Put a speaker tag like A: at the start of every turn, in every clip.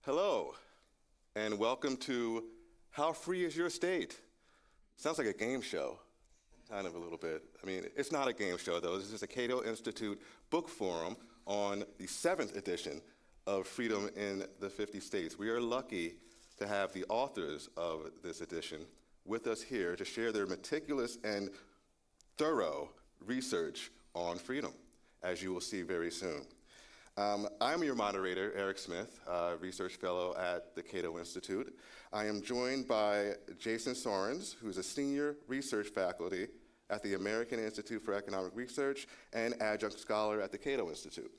A: Hello, and welcome to How Free is Your State? Sounds like a game show, kind of a little bit. I mean, it's not a game show, though. This is a Cato Institute book forum on the 7th edition of Freedom in the 50 States. We are lucky to have the authors of this edition with us here to share their meticulous and thorough research on freedom, as you will see very soon. I'm your moderator, Erec Smith, research fellow at the Cato Institute. I am joined by Jason Sorens, who's a senior research faculty at the American Institute for Economic Research and adjunct scholar at the Cato Institute.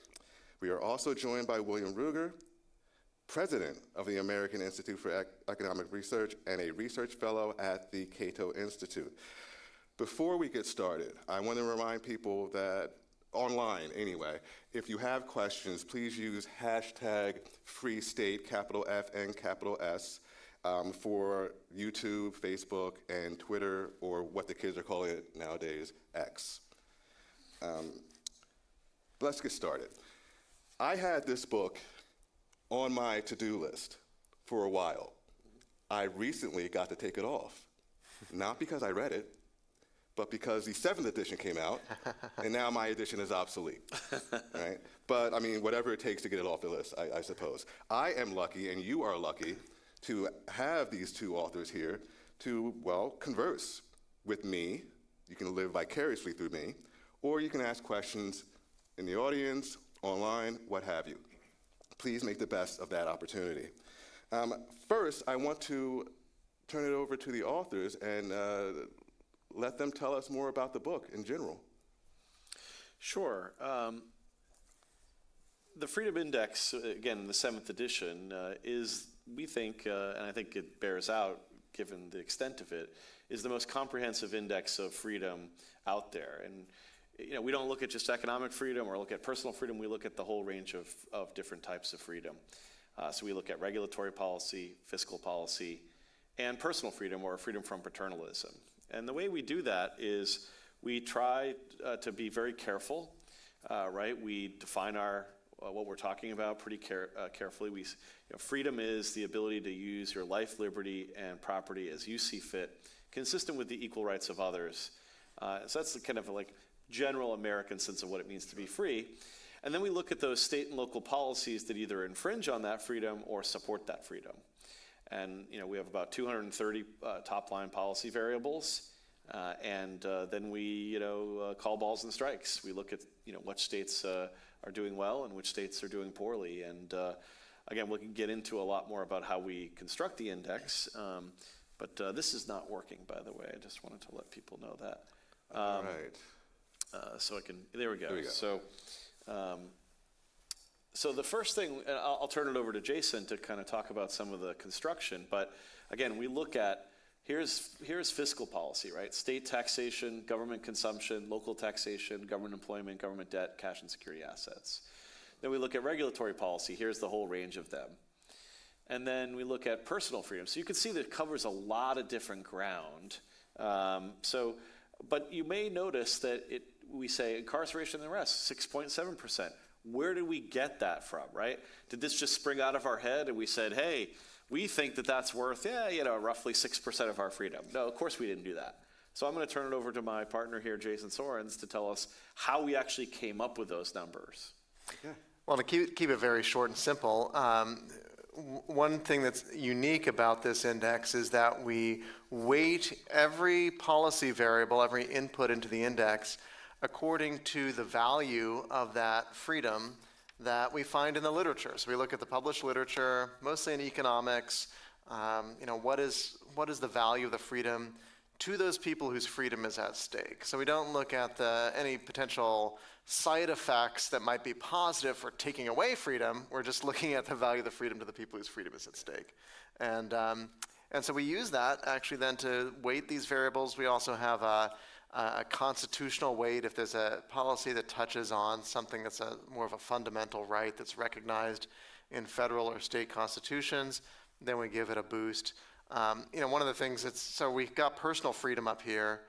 A: We are also joined by William Ruger, president of the American Institute for Economic Research and a research fellow at the Cato Institute. Before we get started, I want to remind people that online anyway, if you have questions, please use hashtag Free State, capital F and capital S, for YouTube, Facebook, and Twitter, or what the kids are calling it nowadays, X. Let's get started. I had this book on my to-do list for a while. I recently got to take it off, not because I read it, but because the 7th edition came out, and now my edition is obsolete, right? But I mean, whatever it takes to get it off the list, I suppose. I am lucky, and you are lucky, to have these two authors here to, well, converse with me. You can live vicariously through me, or you can ask questions in the audience, online, what have you. Please make the best of that opportunity. First, I want to turn it over to the authors and let them tell us more about the book in general.
B: Sure. The Freedom Index, again, the 7th edition, is, we think, and I think it bears out, given the extent of it, is the most comprehensive index of freedom out there. And you know, we don't look at just economic freedom or look at personal freedom, we look at the whole range of different types of freedom. So we look at regulatory policy, fiscal policy, and personal freedom, or freedom from paternalism. And the way we do that is we try to be very careful, right? We define what we're talking about pretty carefully. Freedom is the ability to use your life, liberty, and property as you see fit, consistent with the equal rights of others. So that's the kind of like general American sense of what it means to be free. And then we look at those state and local policies that either infringe on that freedom or support that freedom. And we have about 230 top-line policy variables, and then we call balls and strikes. We look at which states are doing well and which states are doing poorly. And again, we can get into a lot more about how we construct the index. But this is not working, by the way. I just wanted to let people know that.
A: All right.
B: So I can. There we go.
A: There we go.
B: So the first thing, and I'll turn it over to Jason to kind of talk about some of the construction, but again, we look at, here's fiscal policy, right? State taxation, government consumption, local taxation, government employment, government debt, cash and security assets. Then we look at regulatory policy, here's the whole range of them. And then we look at personal freedom. So you can see that it covers a lot of different ground. But you may notice that we say incarceration and arrest, 6.7%. Where did we get that from, right? Did this just spring out of our head and we said, hey, we think that that's worth, roughly 6% of our freedom? No, of course we didn't do that. So I'm going to turn it over to my partner here, Jason Sorens, to tell us how we actually came up with those numbers.
A: Yeah.
C: Well, to keep it very short and simple, one thing that's unique about this index is that we weight every policy variable, every input into the index, according to the value of that freedom that we find in the literature. So we look at the published literature, mostly in economics. What is the value of the freedom to those people whose freedom is at stake? So we don't look at any potential side effects that might be positive for taking away freedom. We're just looking at the value of the freedom to the people whose freedom is at stake. And so we use that actually then to weight these variables. We also have a constitutional weight. If there's a policy that touches on something that's more of a fundamental right that's recognized in federal or state constitutions, then we give it a boost. One of the things so we've got personal freedom up here.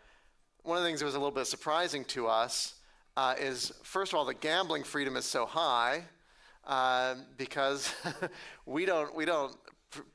C: One of the things that was a little bit surprising to us is, first of all, the gambling freedom is so high because we don't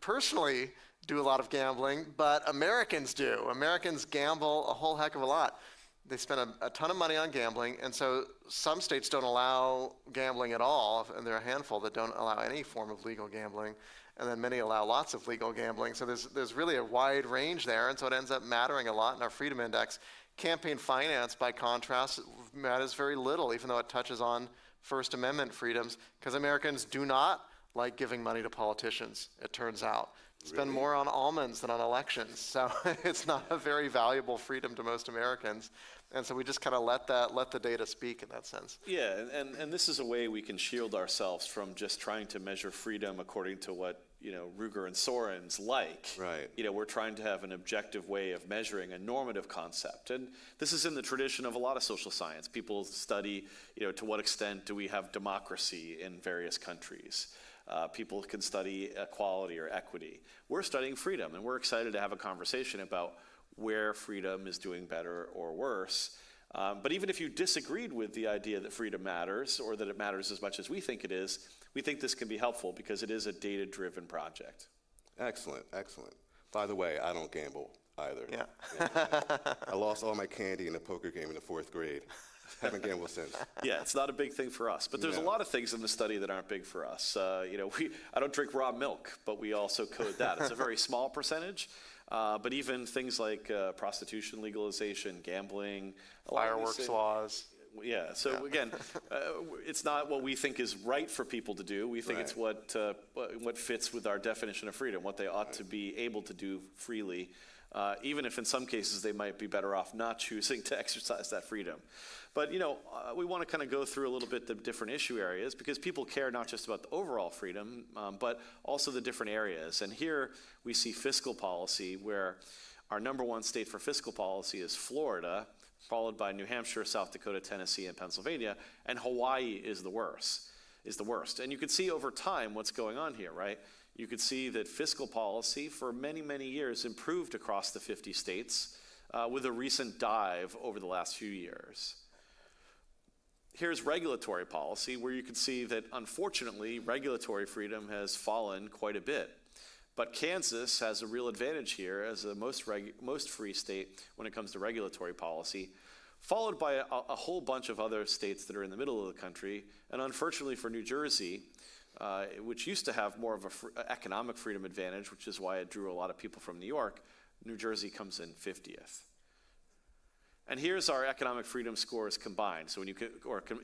C: personally do a lot of gambling, but Americans do. Americans gamble a whole heck of a lot. They spend a ton of money on gambling, and so some states don't allow gambling at all, and there are a handful that don't allow any form of legal gambling, and then many allow lots of legal gambling. So there's really a wide range there, and so it ends up mattering a lot in our freedom index. Campaign finance, by contrast, matters very little, even though it touches on First Amendment freedoms, because Americans do not like giving money to politicians, it turns out. Spend more on almonds than on elections. So it's not a very valuable freedom to most Americans. And so we just kind of let the data speak in that sense.
B: Yeah, and this is a way we can shield ourselves from just trying to measure freedom according to what, Ruger and Sorens like.
A: Right.
B: We're trying to have an objective way of measuring a normative concept. And this is in the tradition of a lot of social science. People study, to what extent do we have democracy in various countries. People can study equality or equity. We're studying freedom, and we're excited to have a conversation about where freedom is doing better or worse. But even if you disagreed with the idea that freedom matters, or that it matters as much as we think it is, we think this can be helpful because it is a data-driven project.
A: Excellent, excellent. By the way, I don't gamble either.
C: Yeah.
A: I lost all my candy in a poker game in the 4th grade. Haven't gambled since.
B: Yeah, it's not a big thing for us. But there's a lot of things in the study that aren't big for us. I don't drink raw milk, but we also code that. It's a very small percentage. But even things like prostitution legalization, gambling,
C: Fireworks laws.
B: Yeah. So again, it's not what we think is right for people to do. We think it's what fits with our definition of freedom, what they ought to be able to do freely, even if in some cases they might be better off not choosing to exercise that freedom. But we want to kind of go through a little bit the different issue areas because people care not just about the overall freedom, but also the different areas. And here we see fiscal policy, where our number one state for fiscal policy is Florida, followed by New Hampshire, South Dakota, Tennessee, and Pennsylvania, and Hawaii is the worst. And you can see over time what's going on here, right? You could see that fiscal policy for many, many years improved across the 50 states with a recent dive over the last few years. Here's regulatory policy, where you can see that, unfortunately, regulatory freedom has fallen quite a bit. But Kansas has a real advantage here as the most free state when it comes to regulatory policy, followed by a whole bunch of other states that are in the middle of the country. And unfortunately for New Jersey, which used to have more of an economic freedom advantage, which is why it drew a lot of people from New York, New Jersey comes in 50th. And here's our economic freedom scores combined. So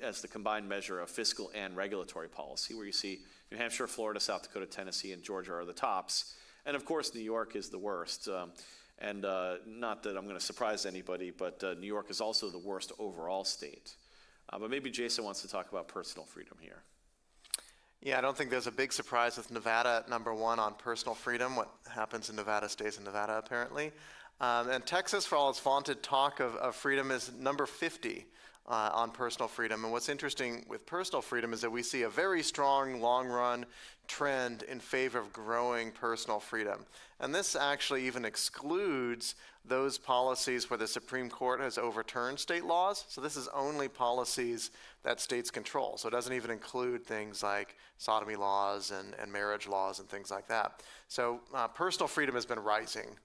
B: as the combined measure of fiscal and regulatory policy, where you see New Hampshire, Florida, South Dakota, Tennessee, and Georgia are the tops. And of course, New York is the worst. Not that I'm going to surprise anybody, but New York is also the worst overall state. But maybe Jason wants to talk about personal freedom here.
C: Yeah, I don't think there's a big surprise with Nevada at number one on personal freedom. What happens in Nevada stays in Nevada, apparently. And Texas, for all its vaunted talk of freedom, is number 50 on personal freedom. And what's interesting with personal freedom is that we see a very strong long-run trend in favor of growing personal freedom. And this actually even excludes those policies where the Supreme Court has overturned state laws. So this is only policies that states control. So it doesn't even include things like sodomy laws and marriage laws and things like that. So personal freedom has been rising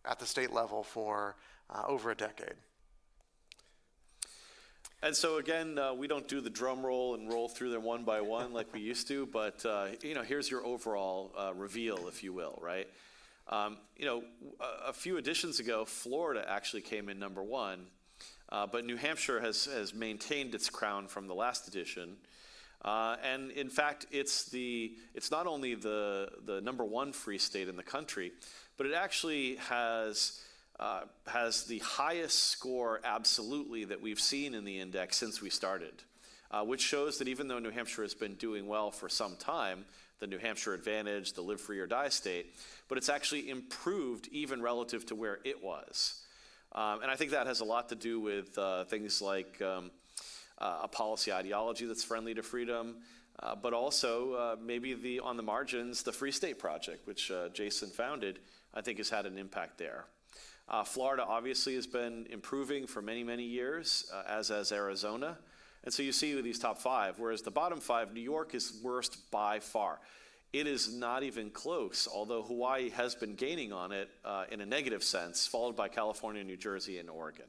C: at the state level for over a decade.
B: And so again, we don't do the drum roll and roll through them one by one like we used to, but here's your overall reveal, if you will, right? A few editions ago, Florida actually came in number one, but New Hampshire has maintained its crown from the last edition. And in fact, it's not only the number one free state in the country, but it actually has the highest score absolutely that we've seen in the index since we started, which shows that even though New Hampshire has been doing well for some time, the New Hampshire advantage, the live free or die state, but it's actually improved even relative to where it was. And I think that has a lot to do with things like a policy ideology that's friendly to freedom, but also maybe on the margins, the Free State Project, which Jason founded, I think has had an impact there. Florida obviously has been improving for many, many years, as has Arizona. And so you see with these top five, whereas the bottom five, New York is worst by far. It is not even close, although Hawaii has been gaining on it in a negative sense, followed by California, New Jersey, and Oregon.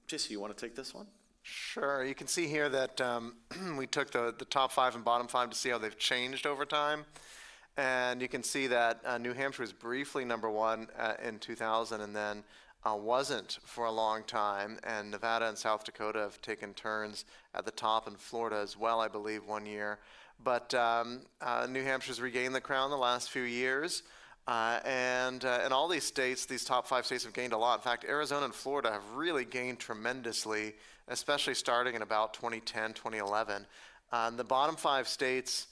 B: Jason, you want to take this one?
C: Sure. You can see here that we took the top five and bottom five to see how they've changed over time. And you can see that New Hampshire was briefly number one in 2000 and then wasn't for a long time. And Nevada and South Dakota have taken turns at the top, and Florida as well, I believe, one year. But New Hampshire's regained the crown the last few years. And all these states, these top five states, have gained a lot. In fact, Arizona and Florida have really gained tremendously, especially starting in about 2010, 2011. The bottom five states,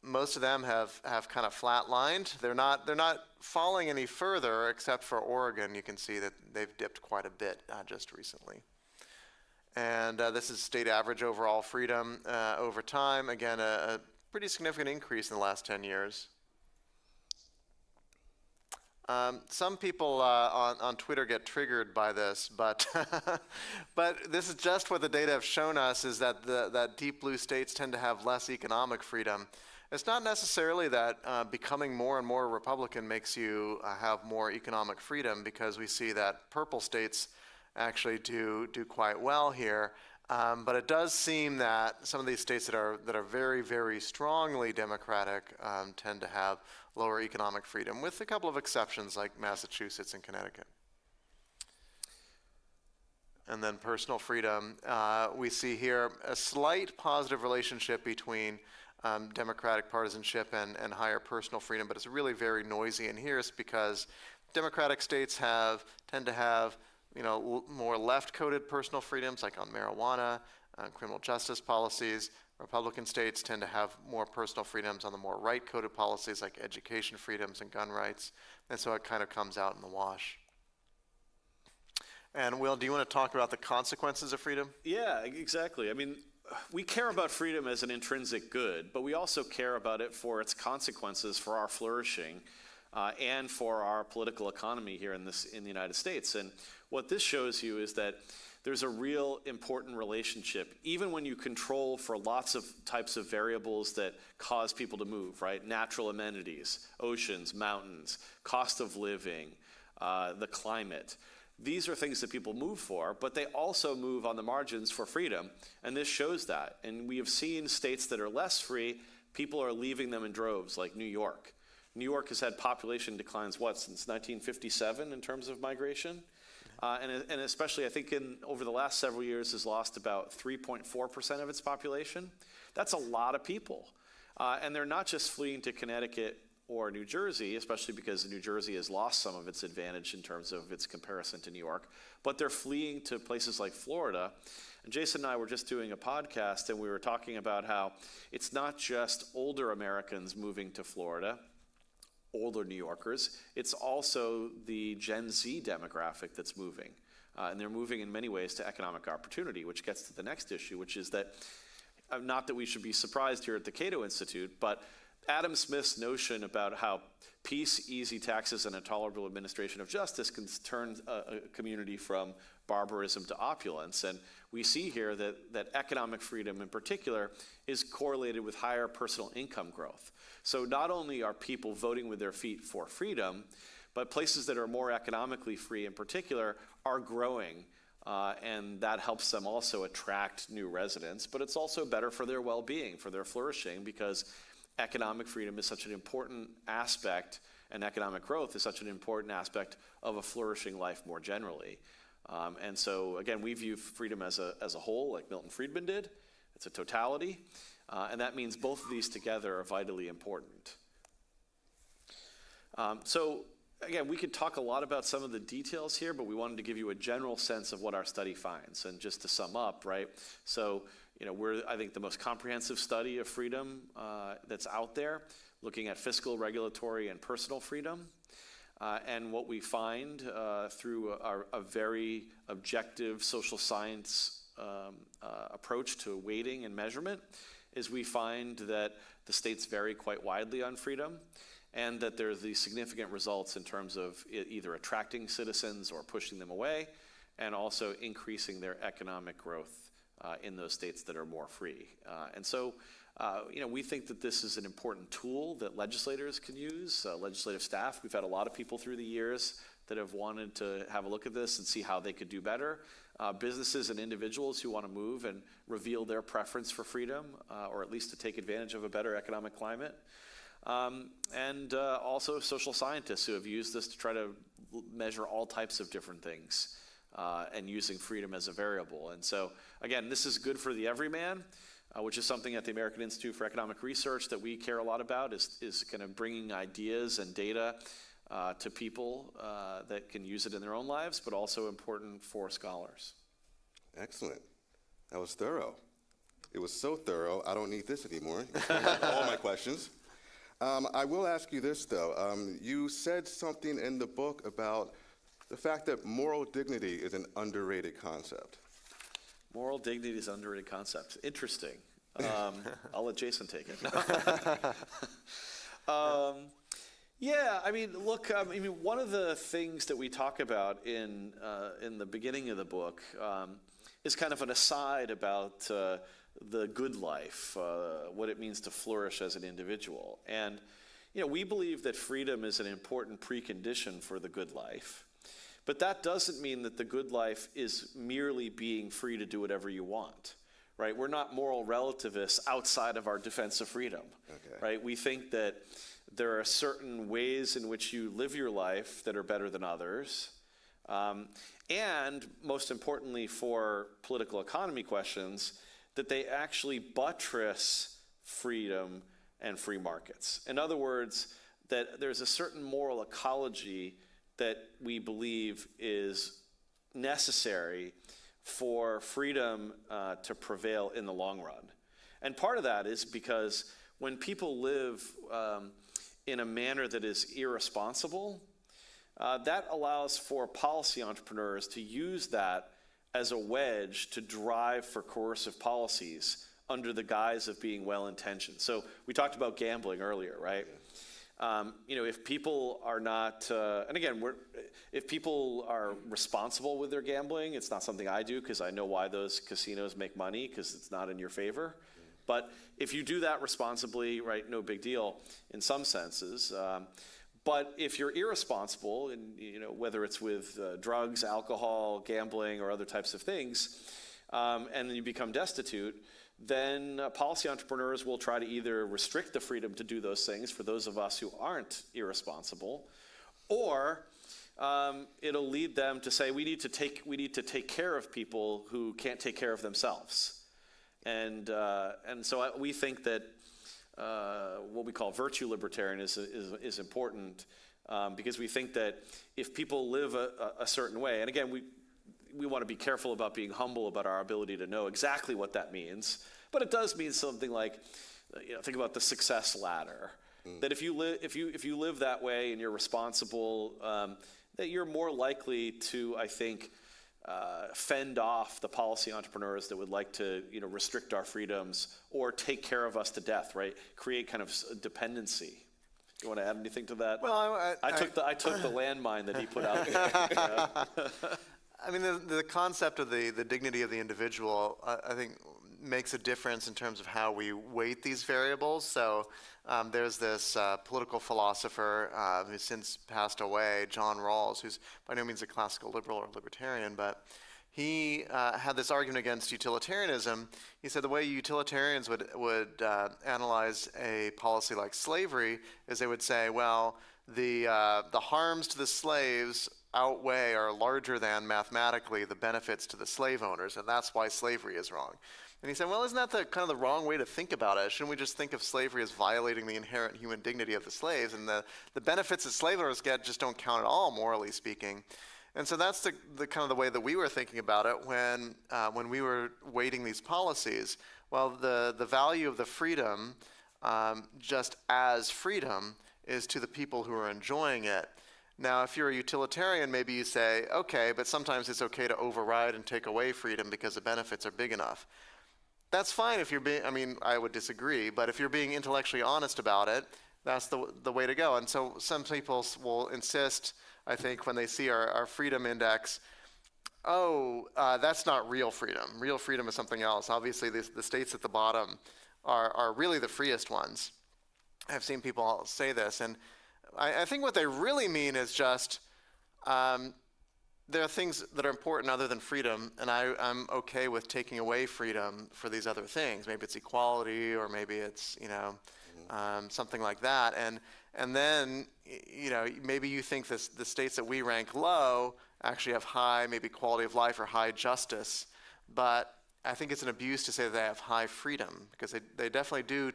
C: most of them have kind of flatlined. They're not falling any further, except for Oregon. You can see that they've dipped quite a bit just recently. And this is state average overall freedom over time. Again, a pretty significant increase in the last 10 years. Some people on Twitter get triggered by this, but but this is just what the data have shown us, is that that deep blue states tend to have less economic freedom. It's not necessarily that becoming more and more Republican makes you have more economic freedom, because we see that purple states actually do quite well here. But it does seem that some of these states that are very, very strongly Democratic tend to have lower economic freedom, with a couple of exceptions like Massachusetts and Connecticut. And then personal freedom. We see here a slight positive relationship between Democratic partisanship and higher personal freedom, but it's really very noisy. And here it's because Democratic states tend to have more left-coded personal freedoms, like on marijuana, criminal justice policies. Republican states tend to have more personal freedoms on the more right-coded policies, like education freedoms and gun rights. And so it kind of comes out in the wash. And Will, do you want to talk about the consequences of freedom?
B: Yeah, exactly. I mean, we care about freedom as an intrinsic good, but we also care about it for its consequences for our flourishing and for our political economy here in the United States. And what this shows you is that there's a real important relationship, even when you control for lots of types of variables that cause people to move, right? Natural amenities, oceans, mountains, cost of living, the climate. These are things that people move for, but they also move on the margins for freedom, and this shows that. And we have seen states that are less free, people are leaving them in droves, like New York. New York has had population declines, since 1957 in terms of migration? And especially, I think, over the last several years has lost about 3.4% of its population. That's a lot of people. And they're not just fleeing to Connecticut or New Jersey, especially because New Jersey has lost some of its advantage in terms of its comparison to New York, but they're fleeing to places like Florida. And Jason and I were just doing a podcast, and we were talking about how it's not just older Americans moving to Florida, older New Yorkers, it's also the Gen Z demographic that's moving. And they're moving in many ways to economic opportunity, which gets to the next issue, which is that, not that we should be surprised here at the Cato Institute, but Adam Smith's notion about how peace, easy taxes, and a tolerable administration of justice can turn a community from barbarism to opulence. And we see here that economic freedom in particular is correlated with higher personal income growth. So not only are people voting with their feet for freedom, but places that are more economically free in particular are growing and that helps them also attract new residents, but it's also better for their well-being, for their flourishing, because economic freedom is such an important aspect, and economic growth is such an important aspect of a flourishing life more generally. And so, again, we view freedom as a whole, like Milton Friedman did. It's a totality, and that means both of these together are vitally important. So, again, we could talk a lot about some of the details here, but we wanted to give you a general sense of what our study finds. And just to sum up, right, so, we're, I think, the most comprehensive study of freedom that's out there, looking at fiscal, regulatory, and personal freedom. And what we find through a very objective social science approach to weighting and measurement is we find that the states vary quite widely on freedom, and that there's these significant results in terms of either attracting citizens or pushing them away, and also increasing their economic growth in those states that are more free. And so, we think that this is an important tool that legislators can use, legislative staff. We've had a lot of people through the years that have wanted to have a look at this and see how they could do better. Businesses and individuals who want to move and reveal their preference for freedom, or at least to take advantage of a better economic climate. And also social scientists who have used this to try to measure all types of different things, and using freedom as a variable. And so, again, this is good for the everyman, which is something at the American Institute for Economic Research that we care a lot about, is kind of bringing ideas and data to people that can use it in their own lives, but also important for scholars.
A: Excellent. That was thorough. It was so thorough, I don't need this anymore. All my questions. I will ask you this, though. You said something in the book about the fact that moral dignity is an underrated concept.
B: Moral dignity is an underrated concept. Interesting. I'll let Jason take it. Yeah, I mean, look, one of the things that we talk about in the beginning of the book is kind of an aside about the good life, what it means to flourish as an individual. And, we believe that freedom is an important precondition for the good life. But that doesn't mean that the good life is merely being free to do whatever you want, right? We're not moral relativists outside of our defense of freedom, right? We think that there are certain ways in which you live your life that are better than others. And most importantly for political economy questions, that they actually buttress freedom and free markets. In other words, that there's a certain moral ecology that we believe is necessary for freedom to prevail in the long run. And part of that is because when people live in a manner that is irresponsible, that allows for policy entrepreneurs to use that as a wedge to drive for coercive policies under the guise of being well-intentioned. So we talked about gambling earlier, right? If people are not, and again, if people are responsible with their gambling, it's not something I do because I know why those casinos make money, because it's not in your favor. But if you do that responsibly, right, no big deal in some senses. But if you're irresponsible, and whether it's with drugs, alcohol, gambling, or other types of things, and then you become destitute, then policy entrepreneurs will try to either restrict the freedom to do those things for those of us who aren't irresponsible, or it'll lead them to say we need to take care of people who can't take care of themselves, and so we think that what we call virtue libertarian is important because we think that if people live a certain way, and again we want to be careful about being humble about our ability to know exactly what that means, but it does mean something like, think about the success ladder. That if you live that way and you're responsible, that you're more likely to, I think, fend off the policy entrepreneurs that would like to, restrict our freedoms or take care of us to death, right? Create kind of dependency. You want to add anything to that?
C: Well,
B: I took the landmine that he put out there.
C: I mean, the concept of the dignity of the individual, I think, makes a difference in terms of how we weight these variables. So there's this political philosopher who's since passed away, John Rawls, who's by no means a classical liberal or libertarian, but he had this argument against utilitarianism. He said the way utilitarians would analyze a policy like slavery is they would say, well, the harms to the slaves outweigh or are larger than mathematically the benefits to the slave owners, and that's why slavery is wrong. And he said, well, isn't that the kind of the wrong way to think about it? Shouldn't we just think of slavery as violating the inherent human dignity of the slaves, and the benefits that slave owners get just don't count at all, morally speaking? And so that's the kind of the way that we were thinking about it when we were weighting these policies. Well, the value of the freedom, just as freedom, is to the people who are enjoying it. Now, if you're a utilitarian, maybe you say, okay, but sometimes it's okay to override and take away freedom because the benefits are big enough. That's fine if you're being, I mean, I would disagree, but if you're being intellectually honest about it, that's the way to go. And so some people will insist, I think, when they see our freedom index, that's not real freedom. Real freedom is something else. Obviously, the states at the bottom are really the freest ones. I've seen people say this, and I think what they really mean is just there are things that are important other than freedom, and I'm okay with taking away freedom for these other things. Maybe it's equality, or maybe it's something like that. And then maybe you think the states that we rank low actually have high maybe quality of life or high justice, but I think it's an abuse to say that they have high freedom, because they definitely do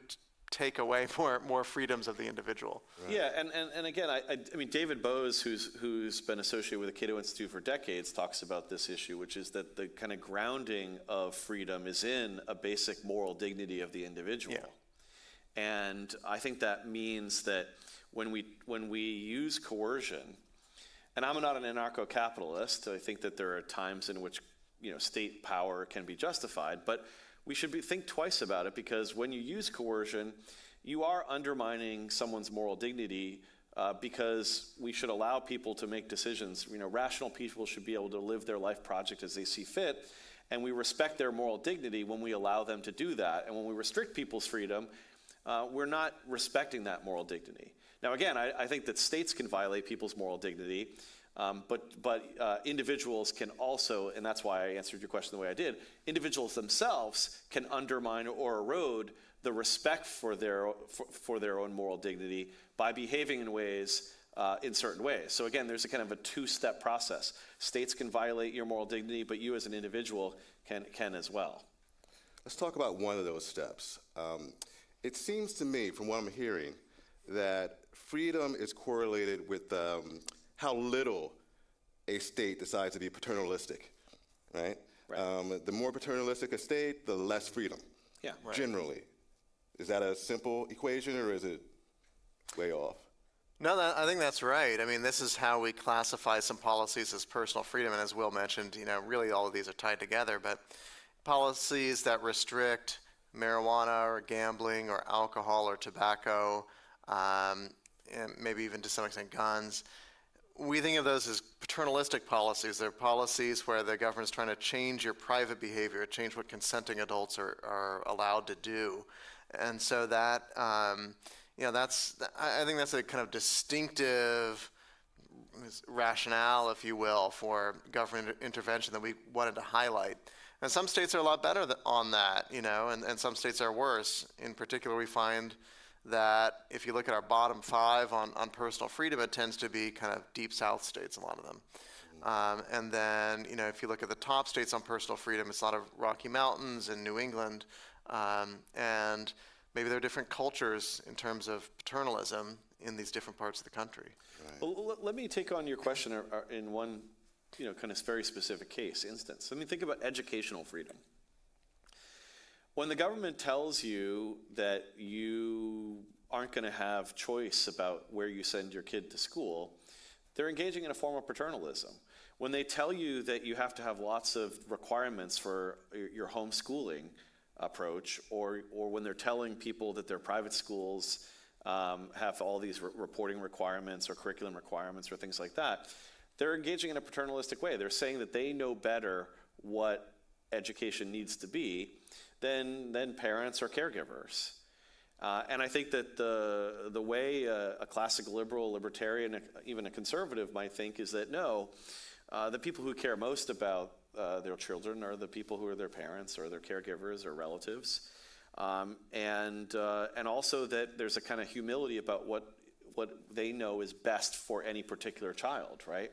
C: take away more freedoms of the individual.
B: Right. Yeah, and again, I mean, David Bose, who's been associated with the Cato Institute for decades, talks about this issue, which is that the kind of grounding of freedom is in a basic moral dignity of the individual. Yeah. And I think that means that when we use coercion, and I'm not an anarcho-capitalist, I think that there are times in which state power can be justified, but we should think twice about it, because when you use coercion, you are undermining someone's moral dignity, because we should allow people to make decisions. Rational people should be able to live their life project as they see fit, and we respect their moral dignity when we allow them to do that. And when we restrict people's freedom, we're not respecting that moral dignity. Now, again, I think that states can violate people's moral dignity, but individuals can also, and that's why I answered your question the way I did, individuals themselves can undermine or erode the respect for their own moral dignity by behaving in ways, in certain ways. So again, there's a kind of a two-step process. States can violate your moral dignity, but you as an individual can as well.
A: Let's talk about one of those steps. It seems to me, from what I'm hearing, that freedom is correlated with how little a state decides to be paternalistic, right? The more paternalistic a state, the less freedom, generally. Is that a simple equation, or is it way off?
C: No, I think that's right. I mean, this is how we classify some policies as personal freedom, and as Will mentioned, really all of these are tied together, but policies that restrict marijuana or gambling or alcohol or tobacco, and maybe even to some extent guns, we think of those as paternalistic policies. They're policies where the government's trying to change your private behavior, change what consenting adults are allowed to do. And so that, I think that's a kind of distinctive rationale, if you will, for government intervention that we wanted to highlight. And some states are a lot better on that, and some states are worse. In particular, we find that if you look at our bottom five on personal freedom, it tends to be kind of deep South states, a lot of them. And then, if you look at the top states on personal freedom, it's a lot of Rocky Mountains and New England. And maybe there are different cultures in terms of paternalism in these different parts of the country.
A: Right.
B: Well, let me take on your question in one, kind of very specific instance. Let me think about educational freedom. When the government tells you that you aren't going to have choice about where you send your kid to school, they're engaging in a form of paternalism. When they tell you that you have to have lots of requirements for your homeschooling approach, or when they're telling people that their private schools have all these reporting requirements or curriculum requirements or things like that, they're engaging in a paternalistic way. They're saying that they know better what education needs to be than parents or caregivers. And I think that the way a classic liberal, libertarian, even a conservative might think is that no, the people who care most about their children are the people who are their parents or their caregivers or relatives. And also that there's a kind of humility about what they know is best for any particular child, right?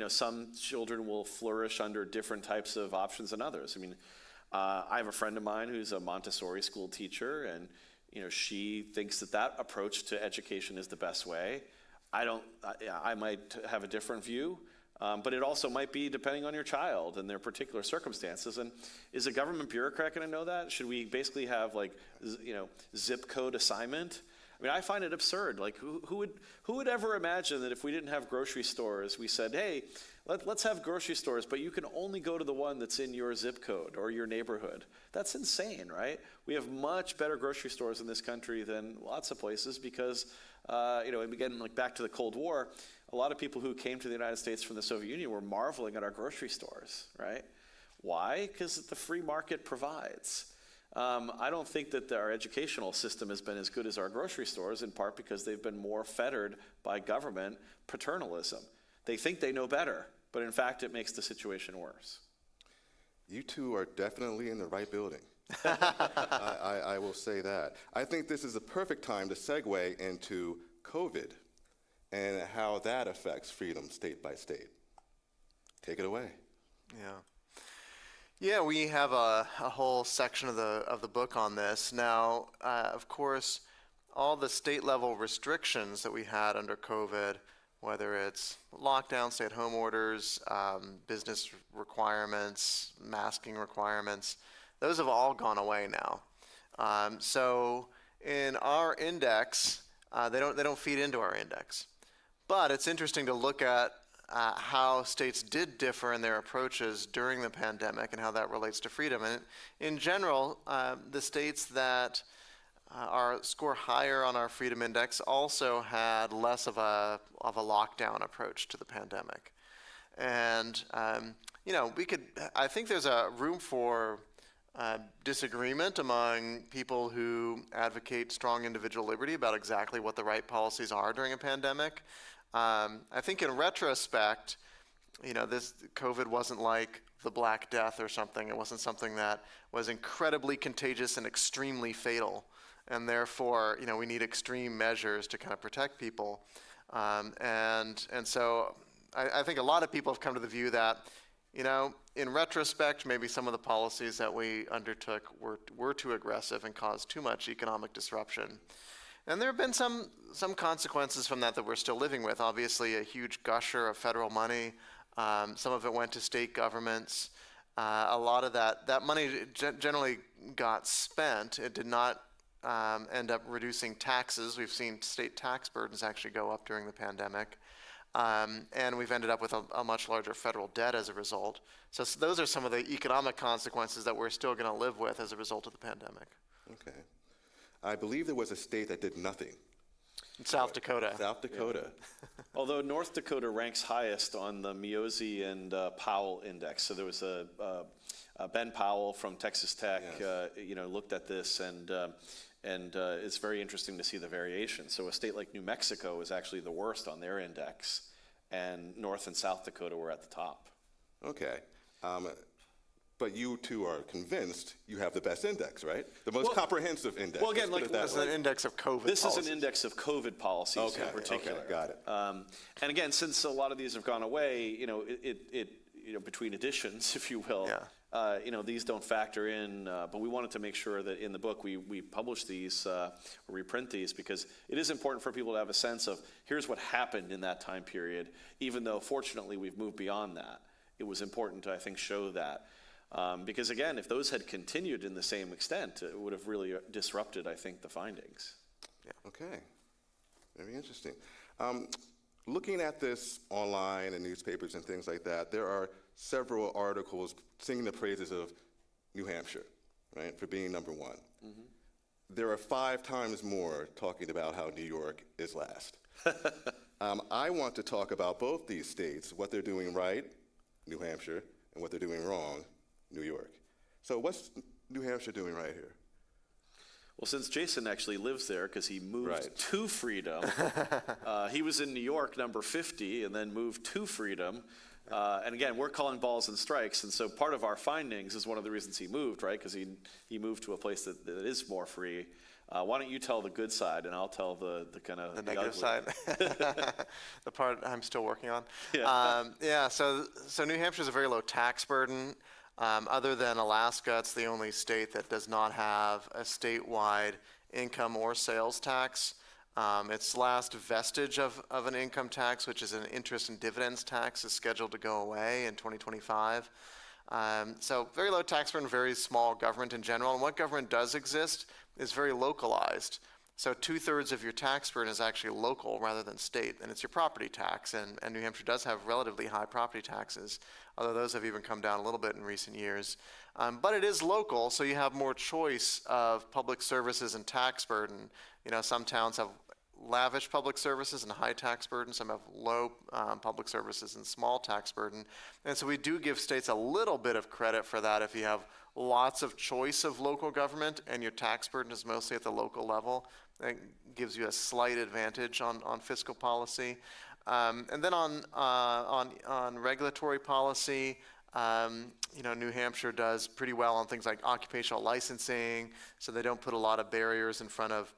B: Some children will flourish under different types of options than others. I mean, I have a friend of mine who's a Montessori school teacher, and she thinks that approach to education is the best way. I might have a different view, but it also might be depending on your child and their particular circumstances. And is a government bureaucrat going to know that? Should we basically have zip code assignment? I mean, I find it absurd. Like, who would ever imagine that if we didn't have grocery stores, we said, hey, let's have grocery stores, but you can only go to the one that's in your zip code or your neighborhood. That's insane, right? We have much better grocery stores in this country than lots of places because, and again, back to the Cold War, a lot of people who came to the United States from the Soviet Union were marveling at our grocery stores, right? Why? Because the free market provides. I don't think that our educational system has been as good as our grocery stores, in part because they've been more fettered by government paternalism. They think they know better, but in fact, it makes the situation worse.
A: You two are definitely in the right building. I will say that. I think this is the perfect time to segue into COVID and how that affects freedom state by state. Take it away.
C: Yeah, we have a whole section of the book on this. Now, of course, all the state level restrictions that we had under COVID, whether it's lockdown, stay-at-home orders, business requirements, masking requirements, those have all gone away now. So in our index, they don't feed into our index. But it's interesting to look at how states did differ in their approaches during the pandemic and how that relates to freedom. And in general, the states that score higher on our freedom index also had less of a lockdown approach to the pandemic. And I think there's a room for disagreement among people who advocate strong individual liberty about exactly what the right policies are during a pandemic. I think in retrospect, this COVID wasn't like the Black Death or something. It wasn't something that was incredibly contagious and extremely fatal. And therefore, we need extreme measures to kind of protect people. And so I think a lot of people have come to the view that, in retrospect, maybe some of the policies that we undertook were too aggressive and caused too much economic disruption. And there have been some consequences from that we're still living with. Obviously, a huge gusher of federal money. Some of it went to state governments. A lot of that money generally got spent. It did not end up reducing taxes. We've seen state tax burdens actually go up during the pandemic. And we've ended up with a much larger federal debt as a result. So those are some of the economic consequences that we're still going to live with as a result of the pandemic.
A: Okay. I believe there was a state that did nothing.
C: South Dakota.
A: South Dakota.
B: Yeah. Although North Dakota ranks highest on the Miozy and Powell index. So there was Ben Powell from Texas Tech,
A: Yes.
B: Looked at this and it's very interesting to see the variation. So a state like New Mexico is actually the worst on their index, and North and South Dakota were at the top.
A: Okay. But you two are convinced you have the best index, right? The most comprehensive index.
B: Well, again,
C: This is an index of COVID
B: This
C: policies.
B: is an index of COVID policies in particular.
A: Okay, got it.
B: And again, since a lot of these have gone away, between editions, if you will, these don't factor in. But we wanted to make sure that in the book we publish these, or reprint these, because it is important for people to have a sense of here's what happened in that time period, even though fortunately we've moved beyond that. It was important to, I think, show that. Because again, if those had continued in the same extent, it would have really disrupted, I think, the findings.
C: Yeah.
A: Okay. Very interesting. Looking at this online and newspapers and things like that, there are several articles singing the praises of New Hampshire, right, for being number one. Mm-hmm. There are 5 times more talking about how New York is last. I want to talk about both these states, what they're doing right, New Hampshire, and what they're doing wrong, New York. So what's New Hampshire doing right here?
B: Well, since Jason actually lives there because he moved
A: Right.
B: to Freedom, he was in New York, number 50, and then moved to Freedom. And again, we're calling balls and strikes, and so part of our findings is one of the reasons he moved, right? Because he moved to a place that is more free. Why don't you tell the good side, and I'll tell the kind of
C: The negative side, the part I'm still working on.
B: Yeah.
C: So New Hampshire is a very low tax burden. Other than Alaska, it's the only state that does not have a statewide income or sales tax. Its last vestige of an income tax, which is an interest and dividends tax, is scheduled to go away in 2025. So very low tax burden, very small government in general. And what government does exist is very localized. So 2/3 of your tax burden is actually local rather than state, and it's your property tax. And New Hampshire does have relatively high property taxes, although those have even come down a little bit in recent years. But it is local, so you have more choice of public services and tax burden. You know, some towns have lavish public services and high tax burden. Some have low public services and small tax burden. And so we do give states a little bit of credit for that if you have lots of choice of local government and your tax burden is mostly at the local level. That gives you a slight advantage on fiscal policy. And then on regulatory policy, you know, New Hampshire does pretty well on things like occupational licensing, so they don't put a lot of barriers in front of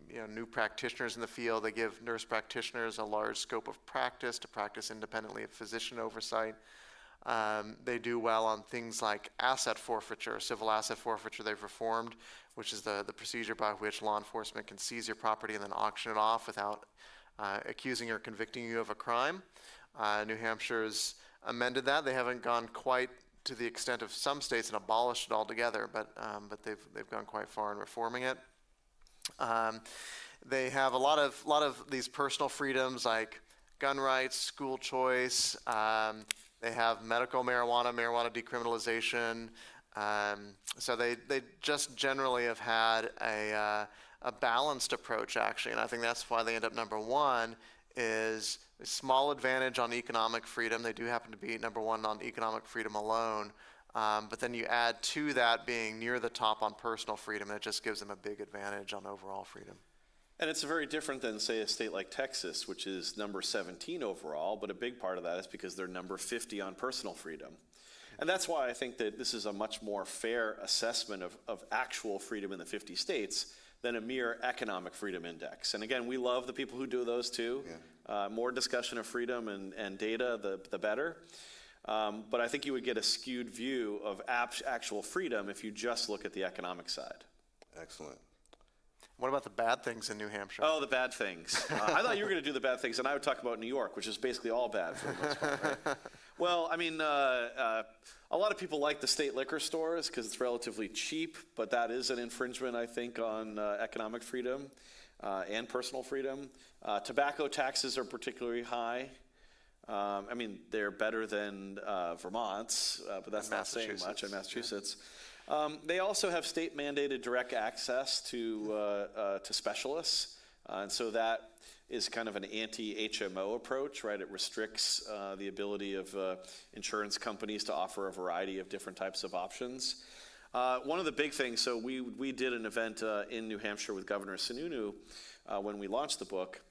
C: you know, new practitioners in the field. They give nurse practitioners a large scope of practice to practice independently of physician oversight. They do well on things like asset forfeiture, civil asset forfeiture they've reformed, which is the procedure by which law enforcement can seize your property and then auction it off without accusing or convicting you of a crime. New Hampshire's amended that. They haven't gone quite to the extent of some states and abolished it altogether, but they've gone quite far in reforming it. They have a lot of these personal freedoms like gun rights, school choice. They have medical marijuana decriminalization. So they just generally have had a balanced approach, actually, and I think that's why they end up number one. Is a small advantage on economic freedom. They do happen to be number one on economic freedom alone. But then you add to that being near the top on personal freedom, and it just gives them a big advantage on overall freedom.
B: And it's very different than, say, a state like Texas, which is number 17 overall, but a big part of that is because they're number 50 on personal freedom. And that's why I think that this is a much more fair assessment of actual freedom in the 50 states than a mere economic freedom index. And again, we love the people who do those too. Yeah. More discussion of freedom and data, the better. But I think you would get a skewed view of actual freedom if you just look at the economic side.
A: Excellent.
C: What about the bad things in New Hampshire?
B: Oh, the bad things. I thought you were going to do the bad things, and I would talk about New York, which is basically all bad for the most part, right? Well, I mean, a lot of people like the state liquor stores because it's relatively cheap, but that is an infringement, I think, on economic freedom and personal freedom. Tobacco taxes are particularly high. I mean, they're better than Vermont's, but that's not saying much in Massachusetts. Yeah. They also have state-mandated direct access to specialists, and so that is kind of an anti-HMO approach, right? It restricts the ability of insurance companies to offer a variety of different types of options. One of the big things, so we did an event in New Hampshire with Governor Sununu when we launched the book,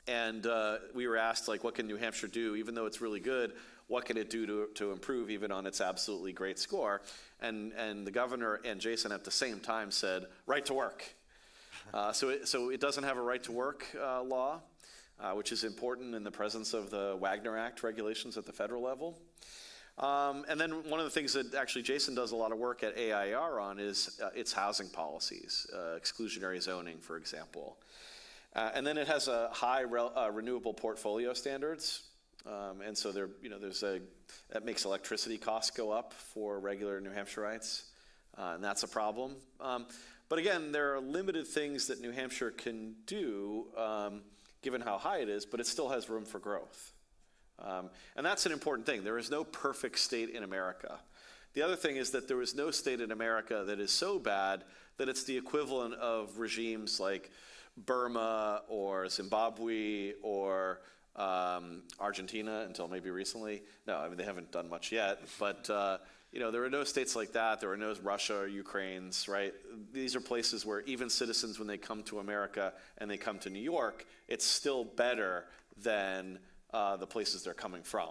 B: and we were asked, like, what can New Hampshire do, even though it's really good, what can it do to improve even on its absolutely great score? And the governor and Jason at the same time said, right to work. So it doesn't have a right to work law, which is important in the presence of the Wagner Act regulations at the federal level. And then one of the things that actually Jason does a lot of work at AIR on is its housing policies, exclusionary zoning, for example. And then it has a high renewable portfolio standards. And so that makes electricity costs go up for regular New Hampshireites, and that's a problem. But again, there are limited things that New Hampshire can do, given how high it is, but it still has room for growth. And that's an important thing. There is no perfect state in America. The other thing is that there is no state in America that is so bad that it's the equivalent of regimes like Burma or Zimbabwe or Argentina until maybe recently. No, I mean, they haven't done much yet, but there are no states like that. There are no Russia or Ukraines, right? These are places where even citizens, when they come to America and they come to New York, it's still better than the places they're coming from.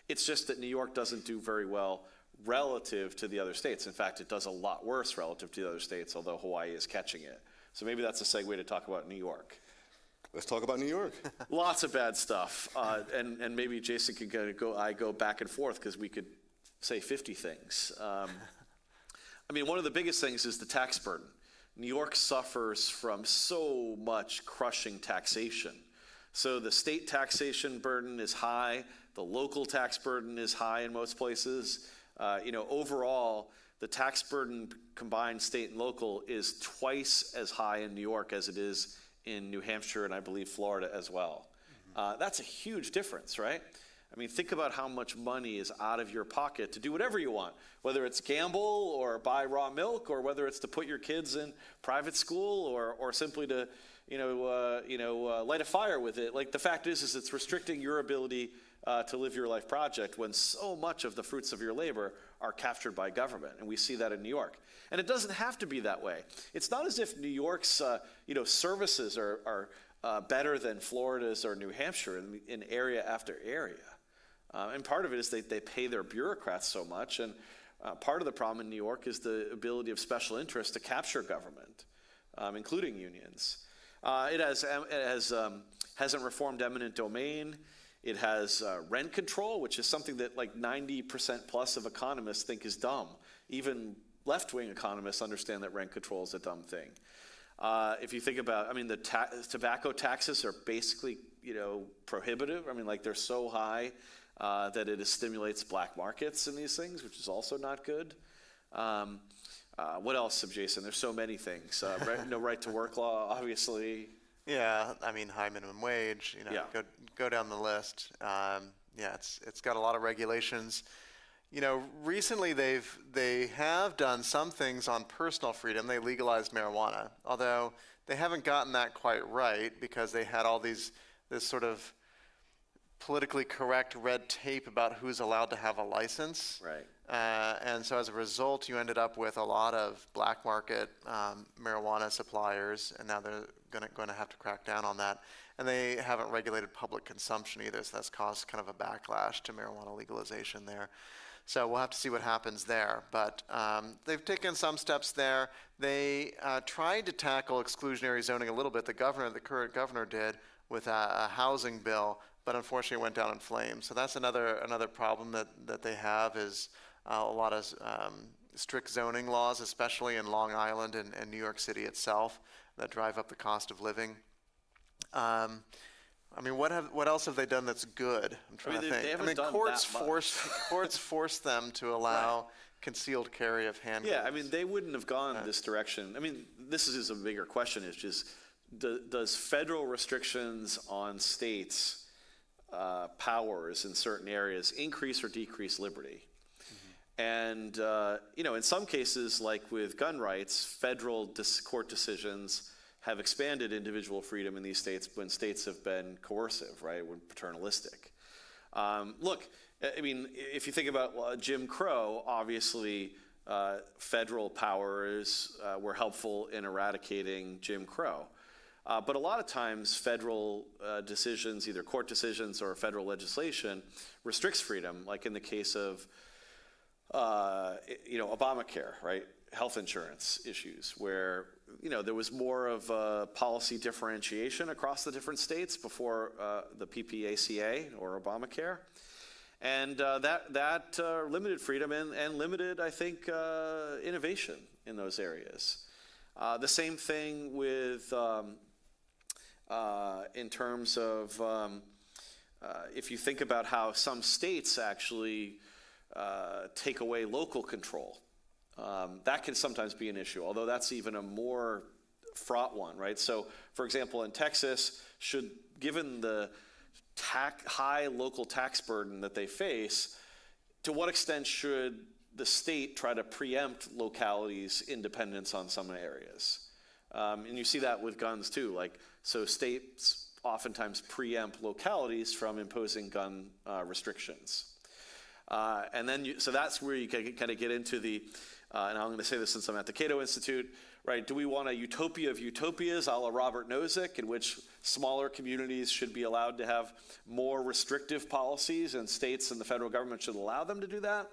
B: It's just that New York doesn't do very well relative to the other states. In fact, it does a lot worse relative to the other states, although Hawaii is catching it. So maybe that's a segue to talk about New York.
A: Let's talk about New York.
B: Lots of bad stuff. And maybe Jason could go back and forth because we could say 50 things. I mean, one of the biggest things is the tax burden. New York suffers from so much crushing taxation. So the state taxation burden is high. The local tax burden is high in most places. Overall, the tax burden combined state and local is twice as high in New York as it is in New Hampshire and I believe Florida as well. That's a huge difference, right? I mean, think about how much money is out of your pocket to do whatever you want, whether it's gamble or buy raw milk, or whether it's to put your kids in private school, or simply to, light a fire with it. Like, the fact is it's restricting your ability to live your life project when so much of the fruits of your labor are captured by government, and we see that in New York. And it doesn't have to be that way. It's not as if New York's, services are better than Florida's or New Hampshire in area after area. And part of it is they pay their bureaucrats so much, and part of the problem in New York is the ability of special interests to capture government, including unions. It hasn't reformed eminent domain. It has rent control, which is something that like 90% plus of economists think is dumb. Even left-wing economists understand that rent control is a dumb thing. If you think about, the tobacco taxes are basically, prohibitive. They're so high that it stimulates black markets in these things, which is also not good. What else, Jason? There's so many things. Right to work law, obviously.
C: Yeah, high minimum wage, go down the list. It's got a lot of regulations. Recently they have done some things on personal freedom. They legalized marijuana, although they haven't gotten that quite right because they had all this sort of politically correct red tape about who's allowed to have a license.
B: Right.
C: And so as a result, you ended up with a lot of black market marijuana suppliers, and now they're going to have to crack down on that. And they haven't regulated public consumption either, so that's caused kind of a backlash to marijuana legalization there. So we'll have to see what happens there. But they've taken some steps there. They tried to tackle exclusionary zoning a little bit. The current governor did with a housing bill, but unfortunately it went down in flames. So that's another problem that they have is a lot of strict zoning laws, especially in Long Island and New York City itself, that drive up the cost of living. What else have they done that's good? I'm trying to think.
B: They haven't done
C: courts
B: that much.
C: courts force them to allow concealed carry of handguns.
B: Yeah, they wouldn't have gone this direction. This is a bigger question. It's just, does federal restrictions on states' powers in certain areas increase or decrease liberty? And, in some cases, like with gun rights, federal court decisions have expanded individual freedom in these states when states have been coercive, right, when paternalistic. If you think about Jim Crow, obviously federal powers were helpful in eradicating Jim Crow. But a lot of times federal decisions, either court decisions or federal legislation, restricts freedom, like in the case of Obamacare, right? Health insurance issues where, there was more of a policy differentiation across the different states before the PPACA or Obamacare. And that limited freedom and limited, I think, innovation in those areas. The same thing with, in terms of, if you think about how some states actually take away local control. That can sometimes be an issue, although that's even a more fraught one, right? So, for example, in Texas, given the high local tax burden that they face, to what extent should the state try to preempt localities' independence on some areas? And you see that with guns too. So states oftentimes preempt localities from imposing gun restrictions. So that's where you can kind of get into the and I'm going to say this since I'm at the Cato Institute, right? Do we want a utopia of utopias, a la Robert Nozick, in which smaller communities should be allowed to have more restrictive policies, and states and the federal government should allow them to do that?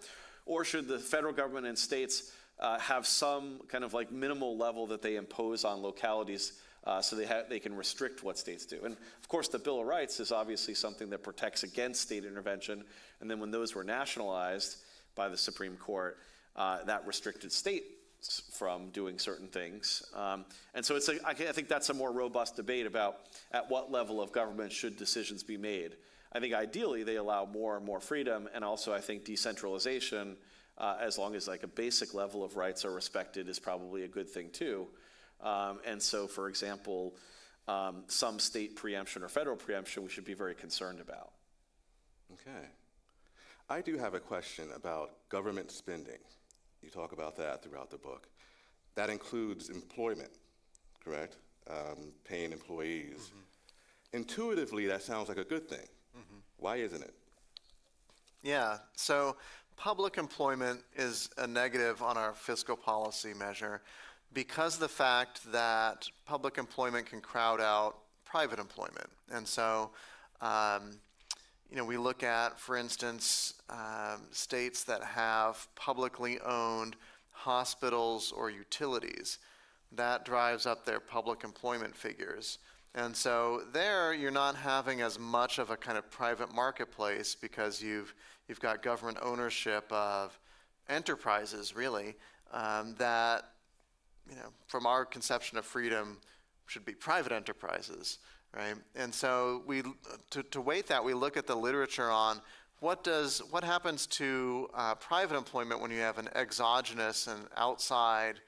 B: Or should the federal government and states have some kind of like minimal level that they impose on localities so they can restrict what states do? And of course, the Bill of Rights is obviously something that protects against state intervention. And then when those were nationalized by the Supreme Court, that restricted states from doing certain things. And so I think that's a more robust debate about at what level of government should decisions be made. I think ideally they allow more and more freedom, and also I think decentralization, as long as like a basic level of rights are respected, is probably a good thing too. And so, for example, some state preemption or federal preemption we should be very concerned about.
A: Okay. I do have a question about government spending. You talk about that throughout the book. That includes employment, correct? Paying employees. Mm-hmm. Intuitively, that sounds like a good thing. Mm-hmm. Why isn't it?
C: Yeah, so public employment is a negative on our fiscal policy measure because of the fact that public employment can crowd out private employment. And so, we look at, for instance, states that have publicly owned hospitals or utilities. That drives up their public employment figures. And so there, you're not having as much of a kind of private marketplace because you've got government ownership of enterprises, really, that, from our conception of freedom, should be private enterprises, right? And so to weight that, we look at the literature on what happens to private employment when you have an exogenous and outside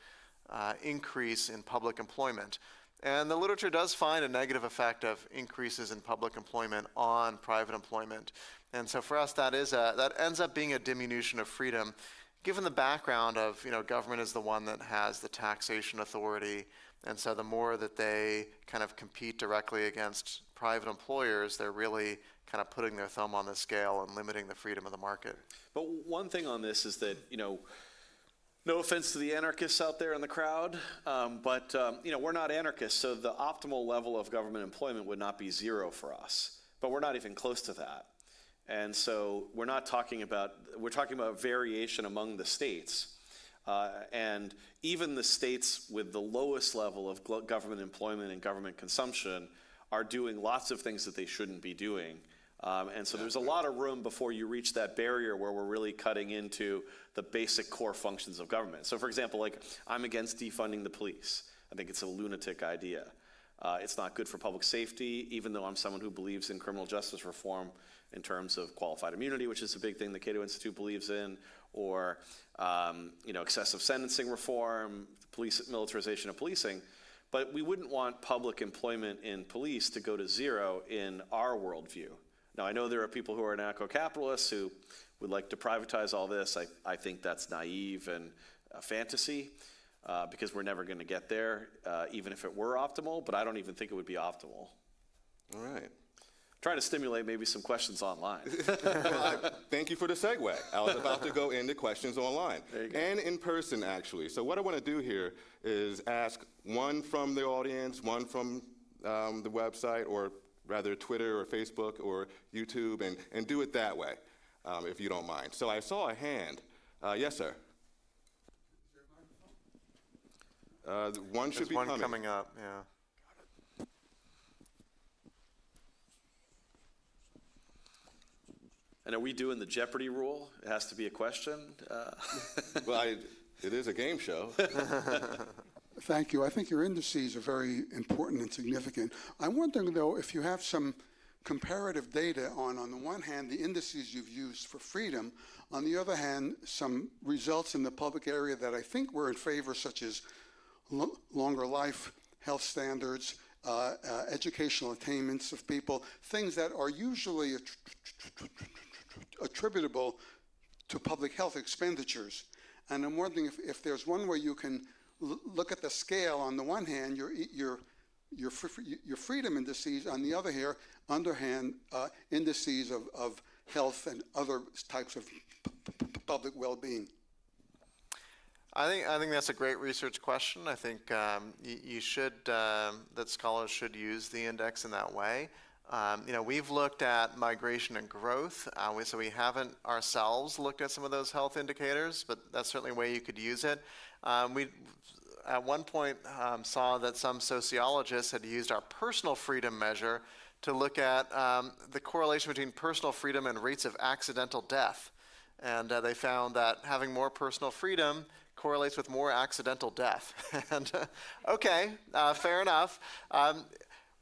C: increase in public employment. And the literature does find a negative effect of increases in public employment on private employment. And so for us, that ends up being a diminution of freedom, given the background of, government is the one that has the taxation authority. And so the more that they kind of compete directly against private employers, they're really kind of putting their thumb on the scale and limiting the freedom of the market.
B: But one thing on this is that, no offense to the anarchists out there in the crowd, but we're not anarchists, so the optimal level of government employment would not be zero for us. But we're not even close to that. And so we're talking about variation among the states. And even the states with the lowest level of government employment and government consumption are doing lots of things that they shouldn't be doing. And so there's a lot of room before you reach that barrier where we're really cutting into the basic core functions of government. So for example, I'm against defunding the police. I think it's a lunatic idea. It's not good for public safety, even though I'm someone who believes in criminal justice reform in terms of qualified immunity, which is a big thing the Cato Institute believes in, or excessive sentencing reform, militarization of policing. But we wouldn't want public employment in police to go to zero in our worldview. Now, I know there are people who are anarcho-capitalists who would like to privatize all this. I think that's naive and a fantasy because we're never going to get there, even if it were optimal, but I don't even think it would be optimal.
A: All right.
B: Trying to stimulate maybe some questions online.
A: Thank you for the segue. I was about to go into questions online and in person, actually. So what I want to do here is ask one from the audience, one from the website, or rather Twitter or Facebook or YouTube, and do it that way, if you don't mind. So I saw a hand. Yes, sir. One should be
C: coming up, yeah.
B: And are we doing the Jeopardy rule? It has to be a question?
A: Well, it is a game show.
D: Thank you. I think your indices are very important and significant. I'm wondering, though, if you have some comparative data on the one hand, the indices you've used for freedom, on the other hand, some results in the public area that I think were in favor, such as longer life, health standards, educational attainments of people, things that are usually attributable to public health expenditures. And I'm wondering if there's one way you can look at the scale. On the one hand, your freedom indices, on the other hand, indices of health and other types of public well-being.
C: I think that's a great research question. I think you should that scholars should use the index in that way. We've looked at migration and growth, so we haven't ourselves looked at some of those health indicators, but that's certainly a way you could use it. We at one point saw that some sociologists had used our personal freedom measure to look at the correlation between personal freedom and rates of accidental death. And they found that having more personal freedom correlates with more accidental death. And okay, fair enough.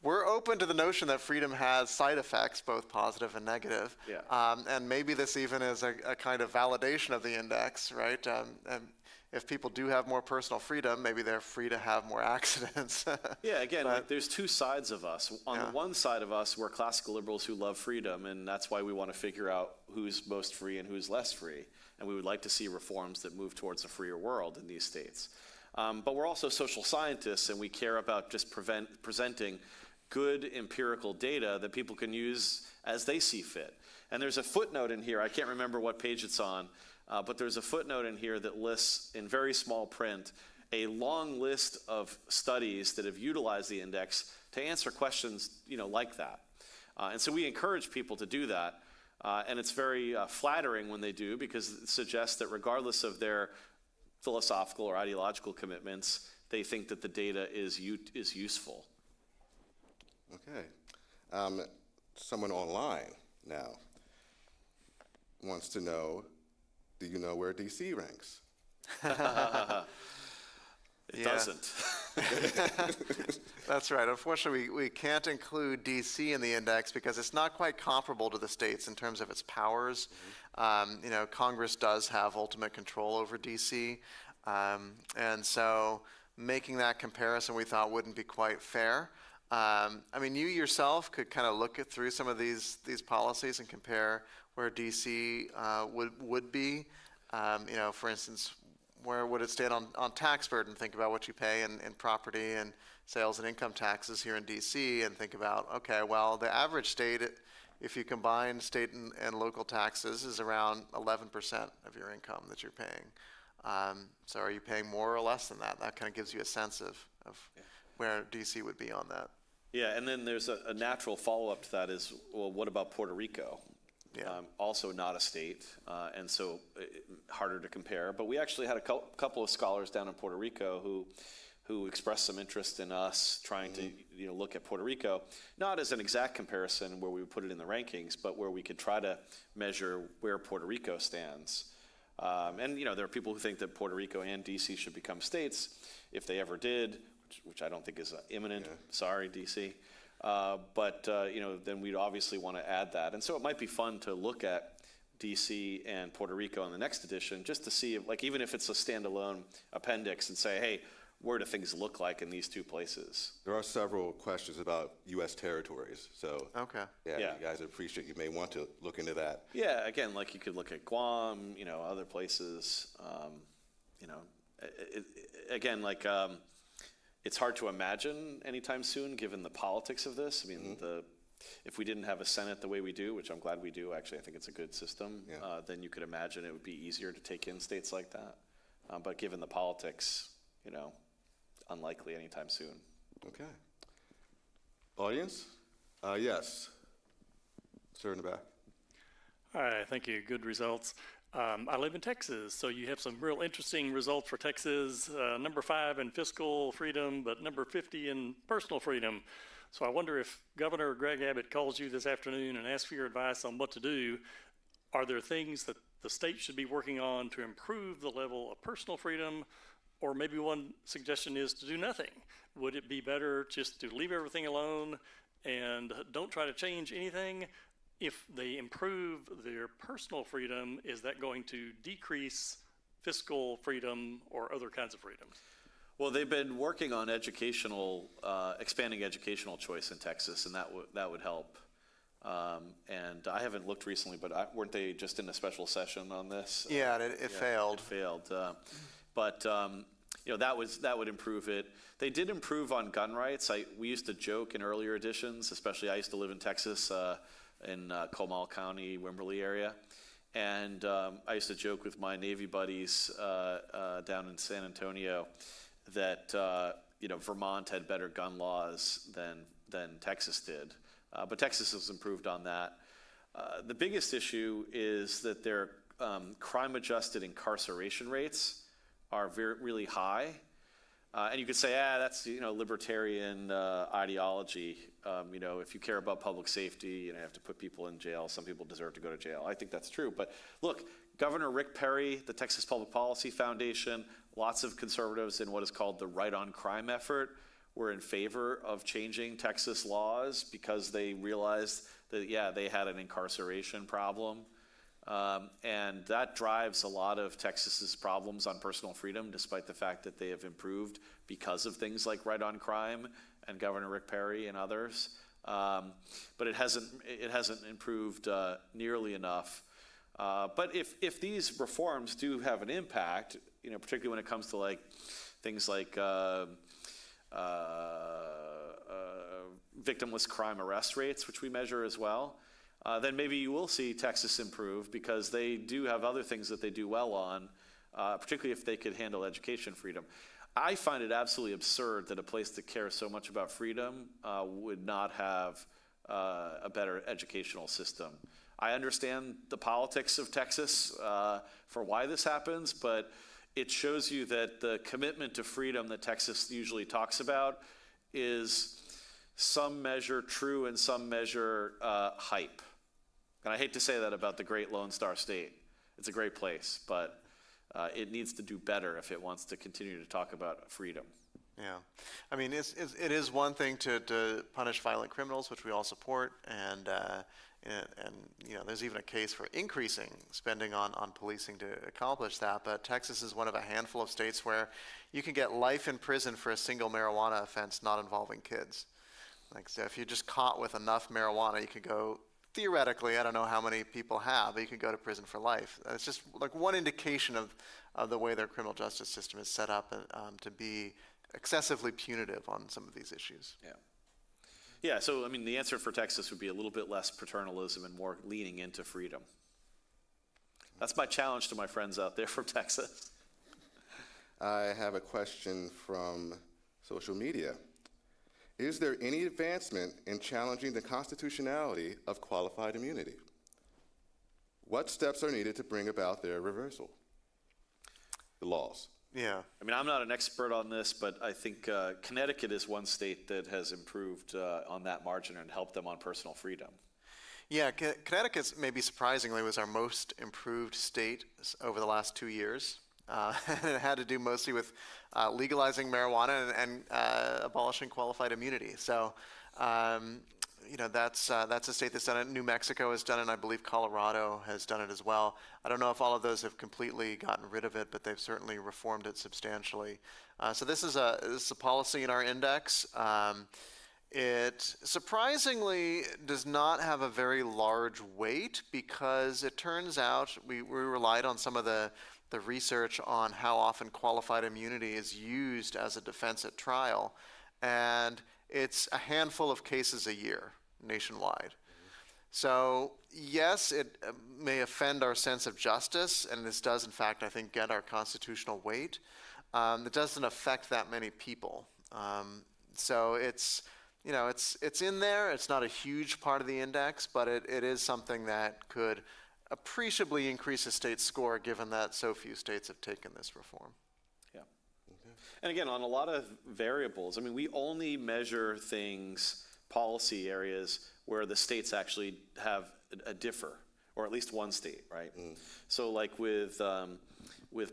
C: We're open to the notion that freedom has side effects, both positive and negative.
B: Yeah.
C: And maybe this even is a kind of validation of the index, right? And if people do have more personal freedom, maybe they're free to have more accidents.
B: Yeah, again, there's two sides of us. On the one side of us, we're classical liberals who love freedom, and that's why we want to figure out who's most free and who's less free. And we would like to see reforms that move towards a freer world in these states. But we're also social scientists, and we care about just presenting good empirical data that people can use as they see fit. And there's a footnote in here, I can't remember what page it's on, but there's a footnote in here that lists in very small print a long list of studies that have utilized the index to answer questions, like that. And so we encourage people to do that. And it's very flattering when they do, because it suggests that regardless of their philosophical or ideological commitments, they think that the data is useful.
A: Okay. Someone online now wants to know, do you know where DC ranks?
B: It doesn't.
C: That's right. Unfortunately, we can't include DC in the index because it's not quite comparable to the states in terms of its powers. Congress does have ultimate control over DC. And so making that comparison we thought wouldn't be quite fair. You yourself could kind of look through some of these policies and compare where DC would be. For instance, where would it stand on tax burden? Think about what you pay in property and sales and income taxes here in DC, and think about, okay, well, the average state, if you combine state and local taxes, is around 11% of your income that you're paying. So are you paying more or less than that? That kind of gives you a sense of where DC would be on that.
B: Yeah, and then there's a natural follow-up to that is, well, what about Puerto Rico?
C: Yeah.
B: Also not a state, and so harder to compare. But we actually had a couple of scholars down in Puerto Rico who expressed some interest in us trying to look at Puerto Rico, not as an exact comparison where we would put it in the rankings, but where we could try to measure where Puerto Rico stands. And there are people who think that Puerto Rico and DC should become states if they ever did, which I don't think is imminent. Yeah. Sorry, DC. But then we'd obviously want to add that. And so it might be fun to look at DC and Puerto Rico in the next edition, just to see, even if it's a standalone appendix, and say, hey, where do things look like in these two places?
A: There are several questions about U.S. territories. So,
C: okay.
A: Yeah, you guys appreciate, you may want to look into that.
B: Yeah, again, you could look at Guam, other places. It's hard to imagine anytime soon, given the politics of this. If we didn't have a Senate the way we do, which I'm glad we do, actually, I think it's a good system, then you could imagine it would be easier to take in states like that. But given the politics, unlikely anytime soon.
A: Okay. Audience? Yes. Sir in the back.
E: Hi, thank you. Good results. I live in Texas, so you have some real interesting results for Texas. Number 5 in fiscal freedom, but number 50 in personal freedom. So I wonder if Governor Greg Abbott calls you this afternoon and asks for your advice on what to do. Are there things that the state should be working on to improve the level of personal freedom? Or maybe one suggestion is to do nothing. Would it be better just to leave everything alone and don't try to change anything? If they improve their personal freedom, is that going to decrease fiscal freedom or other kinds of freedom?
B: Well, they've been working on expanding educational choice in Texas, and that would help. And I haven't looked recently, but weren't they just in a special session on this?
C: Yeah, it failed.
B: It failed. But that would improve it. They did improve on gun rights. We used to joke in earlier editions, especially I used to live in Texas, in Comal County, Wimberley area. And I used to joke with my Navy buddies down in San Antonio that Vermont had better gun laws than Texas did, but Texas has improved on that. The biggest issue is that their crime-adjusted incarceration rates are really high. And you could say, that's libertarian ideology. If you care about public safety, you have to put people in jail. Some people deserve to go to jail. I think that's true. But look, Governor Rick Perry, the Texas Public Policy Foundation, lots of conservatives in what is called the Right on Crime effort were in favor of changing Texas laws because they realized that, they had an incarceration problem. And that drives a lot of Texas's problems on personal freedom, despite the fact that they have improved because of things like Right on Crime and Governor Rick Perry and others. But it hasn't improved nearly enough. But if these reforms do have an impact, particularly when it comes to things like victimless crime arrest rates, which we measure as well, then maybe you will see Texas improve because they do have other things that they do well on, particularly if they could handle education freedom. I find it absolutely absurd that a place that cares so much about freedom would not have a better educational system. I understand the politics of Texas for why this happens, but it shows you that the commitment to freedom that Texas usually talks about is some measure true and some measure hype. And I hate to say that about the great Lone Star State. It's a great place, but it needs to do better if it wants to continue to talk about freedom.
C: Yeah, I mean, it is one thing to punish violent criminals, which we all support, and there's even a case for increasing spending on policing to accomplish that. But Texas is one of a handful of states where you can get life in prison for a single marijuana offense not involving kids. So if you're just caught with enough marijuana, you could go, theoretically, I don't know how many people have, but you could go to prison for life. It's just one indication of the way their criminal justice system is set up to be excessively punitive on some of these issues.
B: Yeah, so the answer for Texas would be a little bit less paternalism and more leaning into freedom. That's my challenge to my friends out there from Texas.
A: I have a question from social media. Is there any advancement in challenging the constitutionality of qualified immunity? What steps are needed to bring about their reversal? The laws.
C: Yeah.
B: I'm not an expert on this, but I think Connecticut is one state that has improved on that margin and helped them on personal freedom.
C: Yeah, Connecticut, maybe surprisingly, was our most improved state over the last 2 years. And it had to do mostly with legalizing marijuana and abolishing qualified immunity. So, that's a state that's done it. New Mexico has done it, and I believe Colorado has done it as well. I don't know if all of those have completely gotten rid of it, but they've certainly reformed it substantially. So this is a policy in our index. It surprisingly does not have a very large weight because it turns out we relied on some of the research on how often qualified immunity is used as a defense at trial. And it's a handful of cases a year nationwide. So yes, it may offend our sense of justice, and this does, in fact, I think, get our constitutional weight. It doesn't affect that many people. So it's in there. It's not a huge part of the index, but it is something that could appreciably increase a state's score, given that so few states have taken this reform.
B: Yeah. Okay. And again, on a lot of variables, we only measure things, policy areas, where the states actually have a differ, or at least one state, right? So like with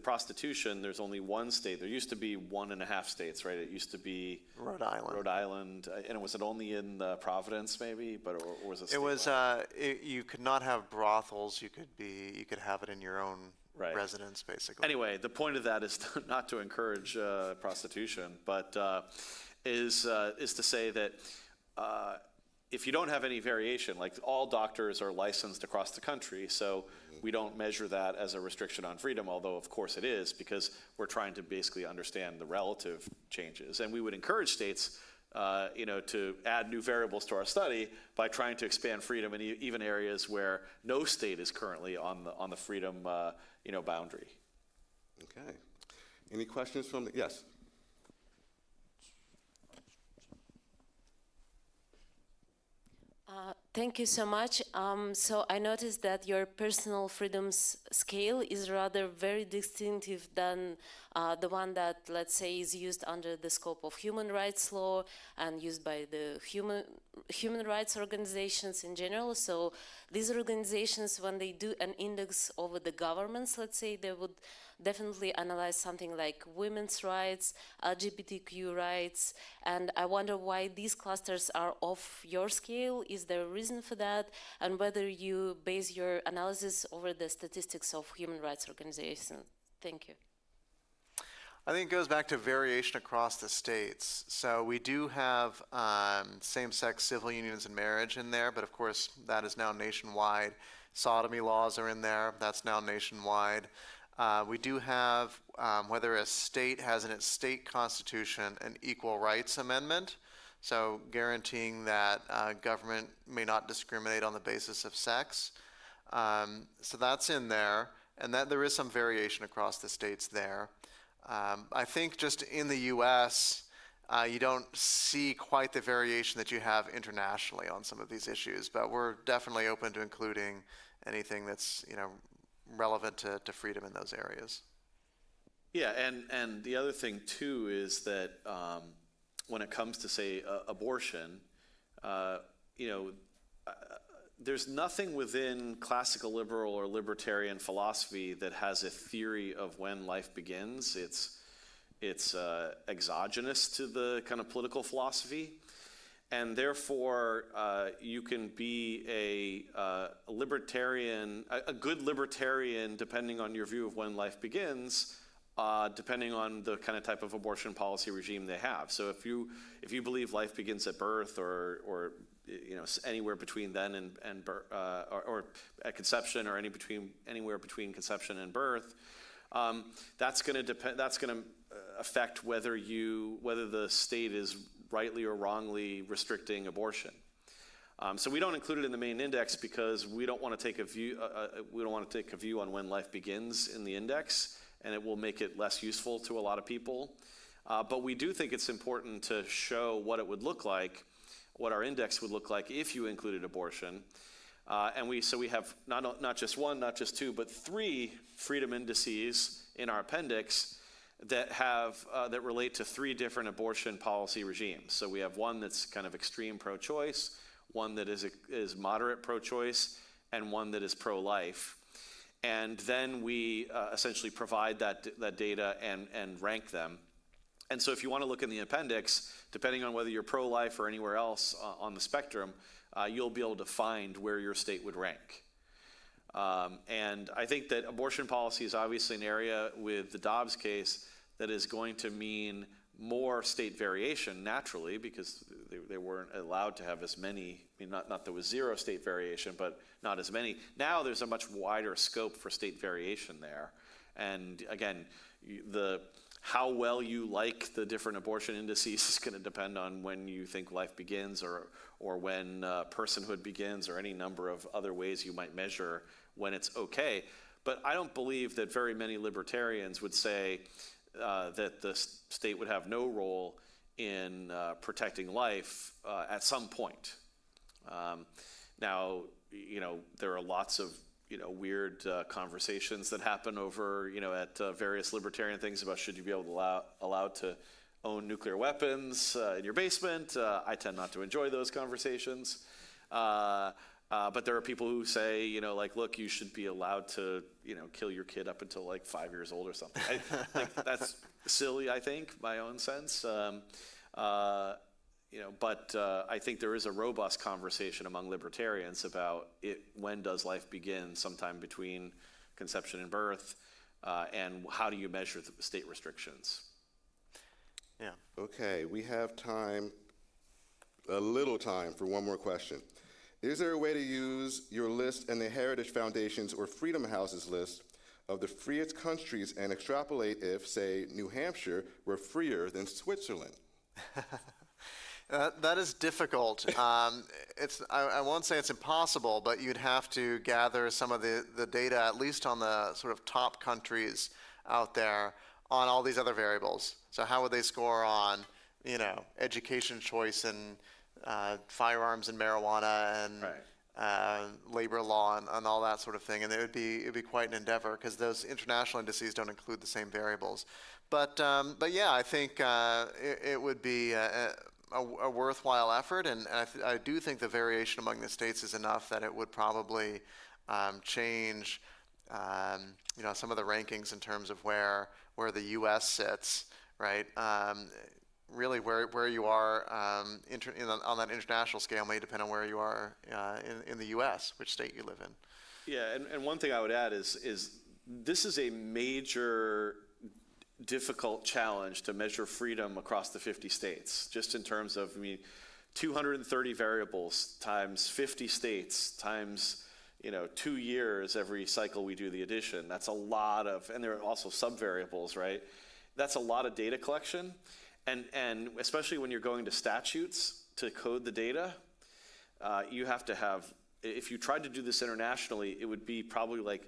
B: prostitution, there's only one state. There used to be 1.5 states, right? It used to be
C: Rhode Island.
B: And was it only in Providence, maybe, or was it?
C: It was. You could not have brothels. You could have it in your own residence, basically.
B: Anyway, the point of that is not to encourage prostitution, but is to say that if you don't have any variation, like all doctors are licensed across the country, so we don't measure that as a restriction on freedom, although of course it is, because we're trying to basically understand the relative changes. And we would encourage states to add new variables to our study by trying to expand freedom in even areas where no state is currently on the freedom, boundary.
A: Okay. Any questions from the, yes?
F: Thank you so much. So I noticed that your personal freedoms scale is rather very distinctive than the one that, let's say, is used under the scope of human rights law and used by the human rights organizations in general. So these organizations, when they do an index over the governments, let's say, they would definitely analyze something like women's rights, LGBTQ rights, and I wonder why these clusters are off your scale. Is there a reason for that? And whether you base your analysis over the statistics of human rights organizations? Thank you.
C: I think it goes back to variation across the states. So we do have same-sex civil unions and marriage in there, but of course that is now nationwide. Sodomy laws are in there, that's now nationwide. We do have, whether a state has in its state constitution an equal rights amendment, so guaranteeing that government may not discriminate on the basis of sex. So that's in there, and that there is some variation across the states there. I think just in the US, you don't see quite the variation that you have internationally on some of these issues, but we're definitely open to including anything that's, relevant to freedom in those areas.
B: Yeah, and the other thing too is that when it comes to, say, abortion, there's nothing within classical liberal or libertarian philosophy that has a theory of when life begins. It's exogenous to the kind of political philosophy. And therefore, you can be a libertarian, a good libertarian, depending on your view of when life begins, depending on the kind of type of abortion policy regime they have. So if you believe life begins at birth, or anywhere between then and birth, or at conception, or anywhere between conception and birth, that's going to affect whether the state is rightly or wrongly restricting abortion. So we don't include it in the main index because we don't want to take a view. We don't want to take a view on when life begins in the index, and it will make it less useful to a lot of people. But we do think it's important to show what it would look like, what our index would look like if you included abortion. And we have not just one, not just two, but 3 freedom indices in our appendix that relate to 3 different abortion policy regimes. So we have one that's kind of extreme pro-choice, one that is moderate pro-choice, and one that is pro-life. And then we essentially provide that data and rank them. And so if you want to look in the appendix, depending on whether you're pro-life or anywhere else on the spectrum, you'll be able to find where your state would rank. And I think that abortion policy is obviously an area with the Dobbs case that is going to mean more state variation naturally, because they weren't allowed to have as many. I mean, not there was 0 state variation, but not as many. Now there's a much wider scope for state variation there. And again, how well you like the different abortion indices is going to depend on when you think life begins, or when personhood begins, or any number of other ways you might measure when it's okay. But I don't believe that very many libertarians would say that the state would have no role in protecting life at some point. Now, there are lots of weird conversations that happen over at various libertarian things about should you be able to allowed to own nuclear weapons in your basement. I tend not to enjoy those conversations. But there are people who say, look, you should be allowed to, kill your kid up until like 5 years old or something. That's silly, I think, my own sense. But I think there is a robust conversation among libertarians about when does life begin, sometime between conception and birth, and how do you measure the state restrictions?
C: Yeah.
A: Okay, we have time, a little time for one more question. Is there a way to use your list and the Heritage Foundation's or Freedom House's list of the freest countries and extrapolate if, say, New Hampshire were freer than Switzerland?
C: That is difficult. I won't say it's impossible, but you'd have to gather some of the data, at least on the sort of top countries out there, on all these other variables. So how would they score on, education choice and firearms and marijuana and labor law and all that sort of thing? And it'd be quite an endeavor, because those international indices don't include the same variables. But yeah, I think it would be a worthwhile effort, and I do think the variation among the states is enough that it would probably change, some of the rankings in terms of where the U.S. sits, right? Really, where you are on that international scale may depend on where you are in the U.S., which state you live in.
B: Yeah, and one thing I would add is this is a major difficult challenge to measure freedom across the 50 states, just in terms of, 230 variables times 50 states times, 2 years every cycle we do the addition. That's a lot of, and there are also subvariables, right? That's a lot of data collection. And especially when you're going to statutes to code the data, you have to have, if you tried to do this internationally, it would be probably like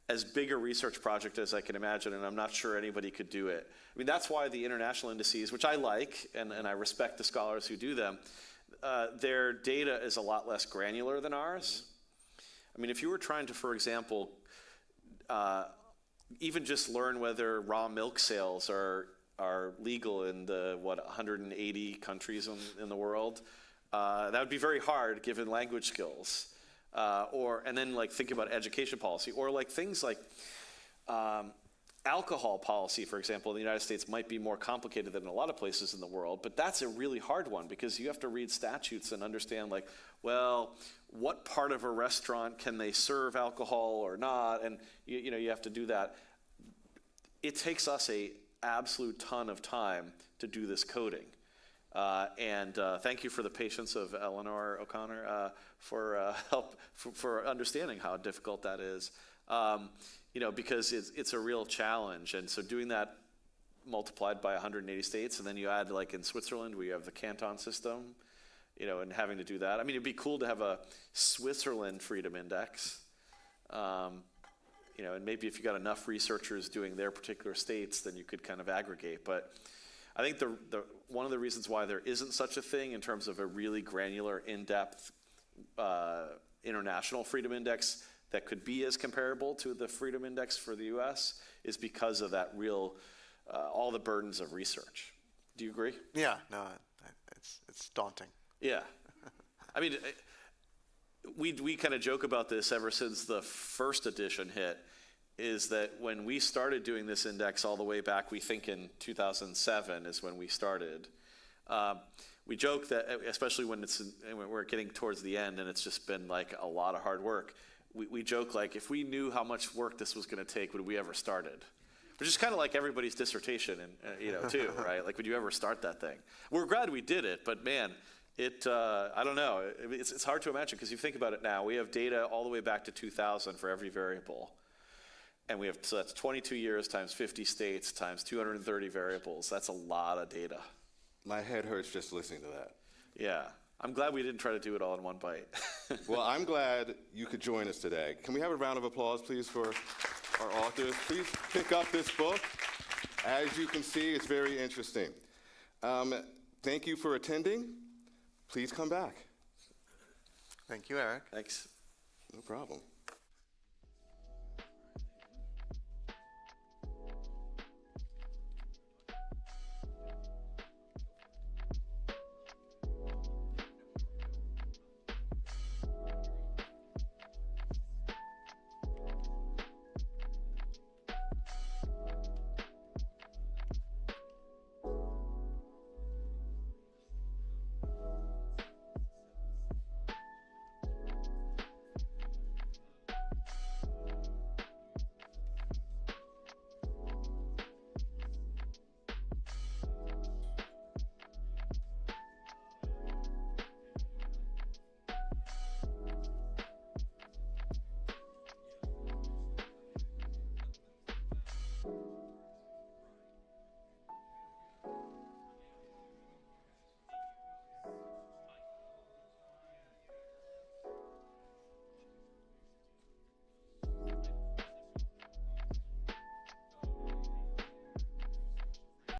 B: as big a research project as I can imagine, and I'm not sure anybody could do it. That's why the international indices, which I like, and I respect the scholars who do them, their data is a lot less granular than ours. If you were trying to, for example, even just learn whether raw milk sales are legal in the 180 countries in the world, that would be very hard given language skills. And then think about education policy, or things like alcohol policy, for example, in the United States might be more complicated than in a lot of places in the world, but that's a really hard one, because you have to read statutes and understand what part of a restaurant can they serve alcohol or not, and you have to do that. It takes us a absolute ton of time to do this coding. And thank you for the patience of Eleanor O'Connor for help for understanding how difficult that is. Because it's a real challenge. And so doing that multiplied by 180 states, and then you add in Switzerland, we have the canton system, and having to do that. It'd be cool to have a Switzerland Freedom Index. And maybe if you got enough researchers doing their particular states, then you could kind of aggregate. But I think one of the reasons why there isn't such a thing in terms of a really granular, in-depth international freedom index that could be as comparable to the freedom index for the U.S. is because of that real, all the burdens of research. Do you agree?
C: Yeah, no, it's daunting.
B: Yeah. We kind of joke about this ever since the first edition hit, is that when we started doing this index all the way back, we think in 2007 is when we started. We joke that, especially when we're getting towards the end and it's just been a lot of hard work, we joke if we knew how much work this was going to take, would we ever started? Which is kind of like everybody's dissertation, and too, right? Would you ever start that thing? We're glad we did it, but man, I don't know. It's hard to imagine, because you think about it now. We have data all the way back to 2000 for every variable. And so that's 22 years times 50 states times 230 variables. That's a lot of data.
A: My head hurts just listening to that.
B: Yeah. I'm glad we didn't try to do it all in one bite.
A: Well, I'm glad you could join us today. Can we have a round of applause, please, for our authors? Please pick up this book. As you can see, it's very interesting. Thank you for attending. Please come back.
C: Thank you, Eric.
B: Thanks.
A: No problem.